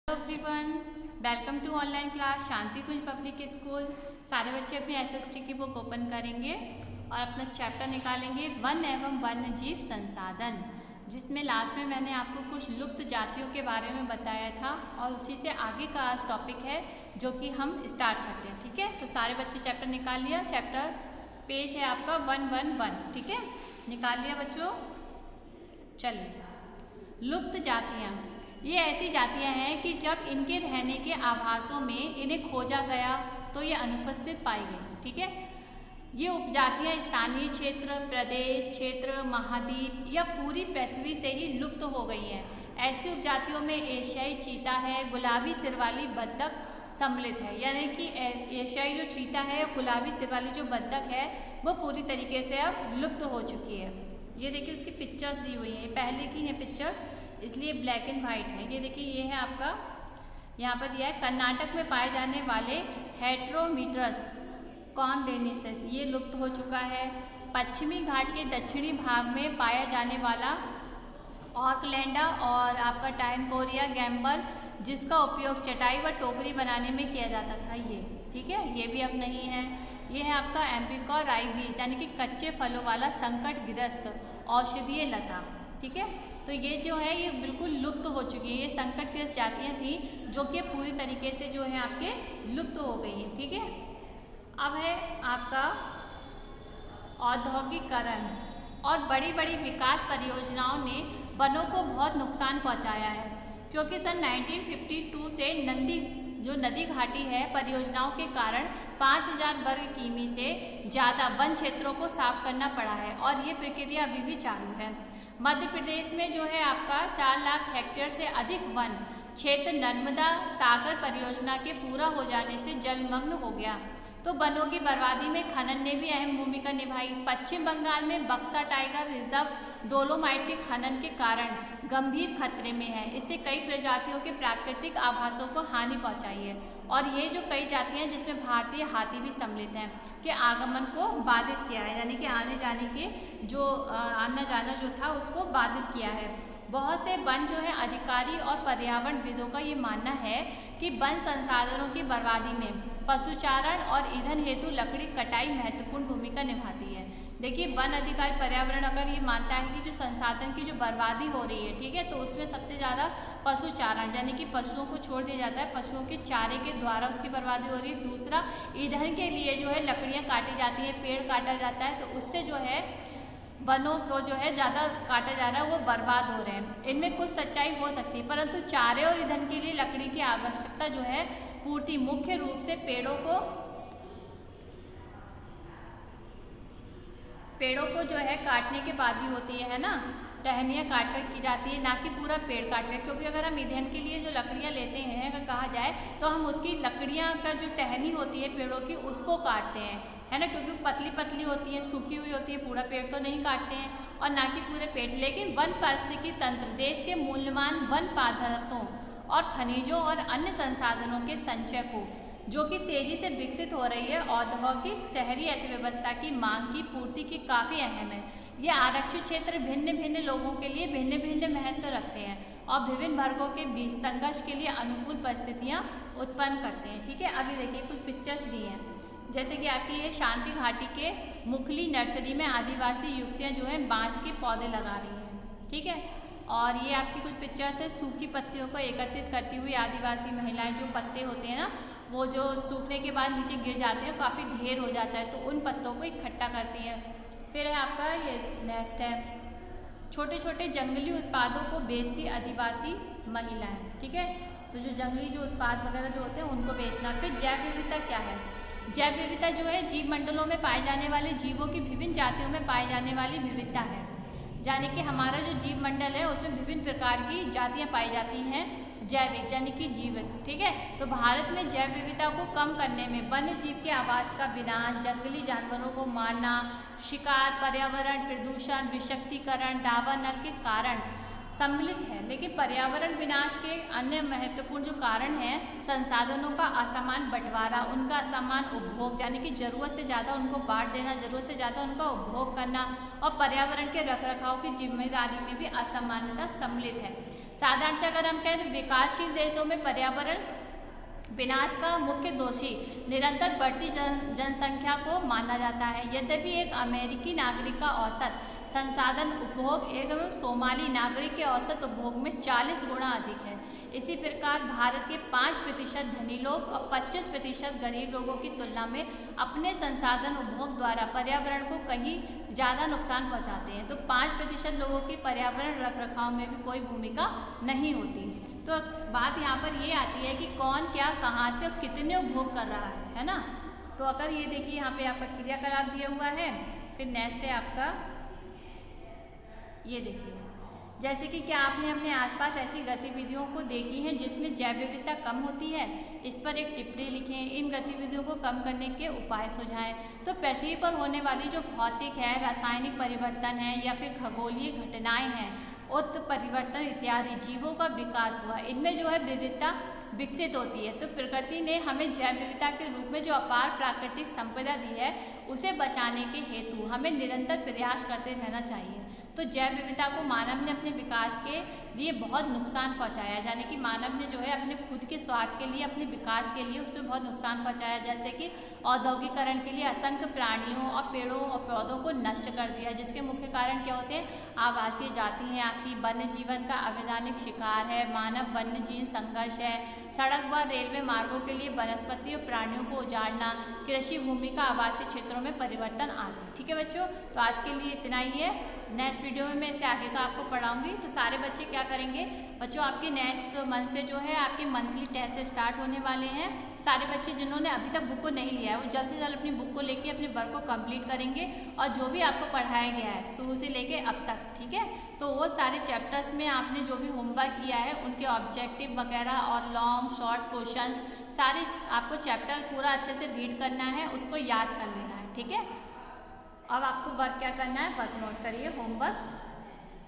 Hello everyone, welcome to online class Shanti Kunj public school. सारे बच्चे अपनी एसएसटी की बुक ओपन करेंगे और अपना चैप्टर निकालेंगे वन एवं वन्य जीव संसाधन, जिसमें लास्ट में मैंने आपको कुछ लुप्त जातियों के बारे में बताया था और उसी से आगे का आज टॉपिक है जो कि हम स्टार्ट करते हैं। ठीक है, तो सारे बच्चे चैप्टर निकाल लिया। चैप्टर पेज है आपका 111। ठीक है, निकाल लिया बच्चों। चलिए, लुप्त जातियाँ ये ऐसी जातियां हैं कि जब इनके रहने के आभासों में इन्हें खोजा गया तो ये अनुपस्थित पाई गई। ठीक है, ये उपजातियां स्थानीय क्षेत्र, प्रदेश, क्षेत्र, महाद्वीप या पूरी पृथ्वी से ही लुप्त हो गई हैं। ऐसी उपजातियों में एशियाई चीता है, गुलाबी सिर वाली बत्तख सम्मिलित है। यानी कि एशियाई जो चीता है और गुलाबी सिर वाली जो बत्तख है वो पूरी तरीके से अब लुप्त हो चुकी है। ये देखिए, उसकी पिक्चर्स दी हुई हैं, पहले की हैं पिक्चर्स, इसलिए ब्लैक एंड वाइट है। ये देखिए, ये है आपका, यहाँ पर दिया है कर्नाटक में पाए जाने वाले हेट्रोमीटरस कॉन्डेनिसेस, ये लुप्त हो चुका है। पश्चिमी घाट के दक्षिणी भाग में पाया जाने वाला ऑर्कलैंडा और आपका टाइनकोरिया गैम्बल, जिसका उपयोग चटाई व टोकरी बनाने में किया जाता था, ये ठीक है, ये भी अब नहीं है। ये है आपका एम्बिका राइवीज, यानी कि कच्चे फलों वाला संकटग्रस्त औषधीय लता। ठीक है, तो ये जो है ये बिल्कुल लुप्त हो चुकी है। ये संकटग्रस्त जातियाँ थी जो कि पूरी तरीके से जो है आपके लुप्त हो गई है। ठीक है, अब है आपका औद्योगिकरण और बड़ी बड़ी विकास परियोजनाओं ने वनों को बहुत नुकसान पहुंचाया है, क्योंकि सन 1952 से नदी घाटी है परियोजनाओं के कारण 5000 वर्ग किमी से ज़्यादा वन क्षेत्रों को साफ करना पड़ा है और ये प्रक्रिया अभी भी चालू है। मध्य प्रदेश में जो है आपका 4 लाख हेक्टेयर से अधिक वन क्षेत्र नर्मदा सागर परियोजना के पूरा हो जाने से जलमग्न हो गया, तो वनों की बर्बादी में खनन ने भी अहम भूमिका निभाई। पश्चिम बंगाल में बक्सा टाइगर रिजर्व डोलोमाइट के खनन के कारण गंभीर खतरे में है। इससे कई प्रजातियों के प्राकृतिक आवासों को हानि पहुंचाई है और ये जो कई जातियां जिसमें भारतीय हाथी भी सम्मिलित हैं के आगमन को बाधित किया है, यानी कि आने जाने के जो आना जाना जो था उसको बाधित किया है। बहुत से वन जो है अधिकारी और पर्यावरणविदों का ये मानना है कि वन संसाधनों की बर्बादी में पशुचारण और ईंधन हेतु लकड़ी कटाई महत्वपूर्ण भूमिका निभाती है। देखिए, वन अधिकारी पर्यावरण अगर ये मानता है कि जो संसाधन की जो बर्बादी हो रही है, ठीक है, तो उसमें सबसे ज़्यादा पशुचारण, यानी कि पशुओं को छोड़ दिया जाता है, पशुओं के चारे के द्वारा उसकी बर्बादी हो रही है। दूसरा, ईंधन के लिए जो है लकड़ियाँ काटी जाती हैं, पेड़ काटा जाता है, तो उससे जो है वनों को जो है ज़्यादा काटा जा रहा है, वो बर्बाद हो रहे हैं। इनमें कुछ सच्चाई हो सकती है, परंतु चारे और ईंधन के लिए लकड़ी की आवश्यकता जो है पूर्ति मुख्य रूप से पेड़ों को जो है काटने के बाद ही होती है ना, टहनियाँ काट कर की जाती है, ना कि पूरा पेड़ काट कर। क्योंकि अगर हम ईंधन के लिए जो लकड़ियाँ लेते हैं, अगर कहा जाए तो हम उसकी लकड़ियाँ का जो टहनी होती है पेड़ों की उसको काटते हैं, है ना, क्योंकि पतली पतली होती है, सूखी हुई होती है, पूरा पेड़ तो नहीं काटते हैं और ना कि पूरे पेड़। लेकिन वन पारिस्थितिकी तंत्र देश के मूल्यवान वन पदार्थों और खनिजों और अन्य संसाधनों के संचय को, जो कि तेजी से विकसित हो रही है, औद्योगिक शहरी अर्थव्यवस्था की मांग की पूर्ति की काफ़ी अहम है। ये आरक्षित क्षेत्र भिन्न भिन्न लोगों के लिए भिन्न भिन्न महत्व रखते हैं और विभिन्न वर्गों के बीच संघर्ष के लिए अनुकूल परिस्थितियाँ उत्पन्न करते हैं। ठीक है, अभी देखिए कुछ पिक्चर्स दी हैं, जैसे कि आपकी ये शांति घाटी के मुखली नर्सरी में आदिवासी युवतियाँ जो हैं बांस के पौधे लगा रही हैं। ठीक है, और ये आपकी कुछ पिक्चर्स है सूखी पत्तियों को एकत्रित करती हुई आदिवासी महिलाएं, जो पत्ते होते हैं ना वो जो सूखने के बाद नीचे गिर जाते हैं, काफ़ी ढेर हो जाता है, तो उन पत्तों को इकट्ठा करती हैं। फिर है आपका ये नेक्स्ट है, छोटे छोटे जंगली उत्पादों को बेचती आदिवासी महिलाएं। ठीक है, तो जो जंगली जो उत्पाद वगैरह जो होते हैं उनको बेचना। फिर जैव विविधता क्या है? जैव विविधता जो है जीव मंडलों में पाए जाने वाले जीवों की विभिन्न जातियों में पाए जाने वाली विविधता है, यानी कि हमारा जो जीव मंडल है उसमें विभिन्न प्रकार की जातियाँ पाई जाती हैं, जैविक यानी कि जीवित। ठीक है, तो भारत में जैव विविधता को कम करने में वन्य जीव के आवास का विनाश, जंगली जानवरों को मारना, शिकार, पर्यावरण प्रदूषण, विषाक्तीकरण, दावानल के कारण सम्मिलित है। लेकिन पर्यावरण विनाश के अन्य महत्वपूर्ण जो कारण हैं, संसाधनों का असमान बंटवारा, उनका असमान उपभोग, यानी कि ज़रूरत से ज़्यादा उनको बांट देना, ज़रूरत से ज़्यादा उनका उपभोग करना और पर्यावरण के रखरखाव की जिम्मेदारी में भी असमानता सम्मिलित है। साधारणतः अगर हम कहें तो विकासशील देशों में पर्यावरण विनाश का मुख्य दोषी निरंतर बढ़ती जनसंख्या को माना जाता है। यद्यपि एक अमेरिकी नागरिक का औसत संसाधन उपभोग एवं सोमाली नागरिक के औसत उपभोग में 40 गुना अधिक है। इसी प्रकार भारत के 5% धनी लोग और 25% गरीब लोगों की तुलना में अपने संसाधन उपभोग द्वारा पर्यावरण को कहीं ज़्यादा नुकसान पहुंचाते हैं। तो 5% लोगों की पर्यावरण रखरखाव में भी कोई भूमिका नहीं होती। तो बात यहाँ पर ये आती है कि कौन क्या कहाँ से और कितने उपभोग कर रहा है ना। तो अगर ये देखिए यहाँ पे आपका क्रियाकलाप दिया हुआ है, फिर नेक्स्ट है आपका ये देखिए, जैसे कि क्या आपने अपने आसपास ऐसी गतिविधियों को देखी हैं जिसमें जैव विविधता कम होती है। इस पर एक टिप्पणी लिखें। इन गतिविधियों को कम करने के उपाय सुझाएं। तो पृथ्वी पर होने वाली जो भौतिक है, रासायनिक परिवर्तन है या फिर खगोलीय घटनाएं हैं, उत्परिवर्तन इत्यादि जीवों का विकास हुआ, इनमें जो है विविधता विकसित होती है। तो प्रकृति ने हमें जैव विविधता के रूप में जो अपार प्राकृतिक संपदा दी है, उसे बचाने के हेतु हमें निरंतर प्रयास करते रहना चाहिए। तो जैव विविधता को मानव ने अपने विकास के लिए बहुत नुकसान पहुंचाया, यानी कि मानव ने जो है अपने खुद के स्वार्थ के लिए, अपने विकास के लिए उसमें बहुत नुकसान पहुंचाया। जैसे कि औद्योगिकरण के लिए असंख्य प्राणियों और पेड़ों और पौधों को नष्ट कर दिया, जिसके मुख्य कारण क्या होते हैं, आवासीय जाति है आपकी, वन्य जीवन का अवैधानिक शिकार है, मानव वन्य जीव संघर्ष है, सड़क व रेलवे मार्गों के लिए वनस्पति और प्राणियों को उजाड़ना, कृषि भूमि का आवासीय क्षेत्रों में परिवर्तन आदि। ठीक है बच्चों, तो आज के लिए इतना ही है। नेक्स्ट वीडियो में मैं इससे आगे का आपको पढ़ाऊंगी। तो सारे बच्चे क्या करेंगे बच्चों, आपके नेक्स्ट मंथ से जो है आपके मंथली टेस्ट स्टार्ट होने वाले हैं। सारे बच्चे जिन्होंने अभी तक बुक को नहीं लिया है, वो जल्द से जल्द अपनी बुक को लेके अपने वर्क को कंप्लीट करेंगे, और जो भी आपको पढ़ाया गया है शुरू से लेके अब तक, ठीक है, तो वो सारे चैप्टर्स में आपने जो भी होमवर्क किया है उनके ऑब्जेक्टिव वगैरह और लॉन्ग शॉर्ट क्वेश्चंस सारे आपको चैप्टर पूरा अच्छे से रीड करना है, उसको याद कर लेना है। ठीक है, अब आपको वर्क क्या करना है, वर्क नोट करिए, होमवर्क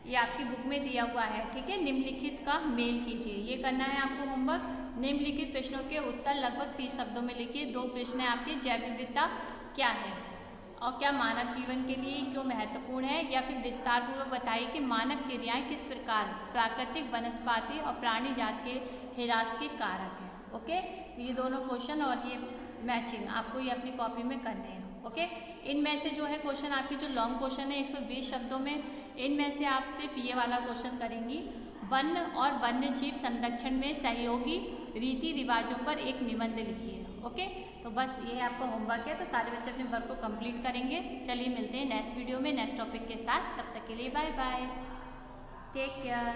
ये आपकी बुक में दिया हुआ है। ठीक है, निम्नलिखित का मेल कीजिए, ये करना है आपको होमवर्क। निम्नलिखित प्रश्नों के उत्तर लगभग 30 शब्दों में लिखिए। 2 प्रश्न है आपके, जैव विविधता क्या है और क्या मानव जीवन के लिए क्यों महत्वपूर्ण है, या फिर विस्तार पूर्वक बताइए कि मानव क्रियाएं किस प्रकार प्राकृतिक वनस्पति और प्राणी जात के ह्रास के कारक हैं। ओके, तो ये दोनों क्वेश्चन और ये मैचिंग आपको ये अपनी कॉपी में करने हैं। ओके, इनमें से जो है क्वेश्चन आपकी जो लॉन्ग क्वेश्चन है 120 शब्दों में, इनमें से आप सिर्फ ये वाला क्वेश्चन करेंगी, वन और वन्य जीव संरक्षण में सहयोगी रीति रिवाजों पर एक निबंध लिखिए। ओके, तो बस ये आपका होमवर्क है, तो सारे बच्चे अपने वर्क को कंप्लीट करेंगे। चलिए मिलते हैं नेक्स्ट वीडियो में नेक्स्ट टॉपिक के साथ, तब तक के लिए बाय बाय, टेक केयर।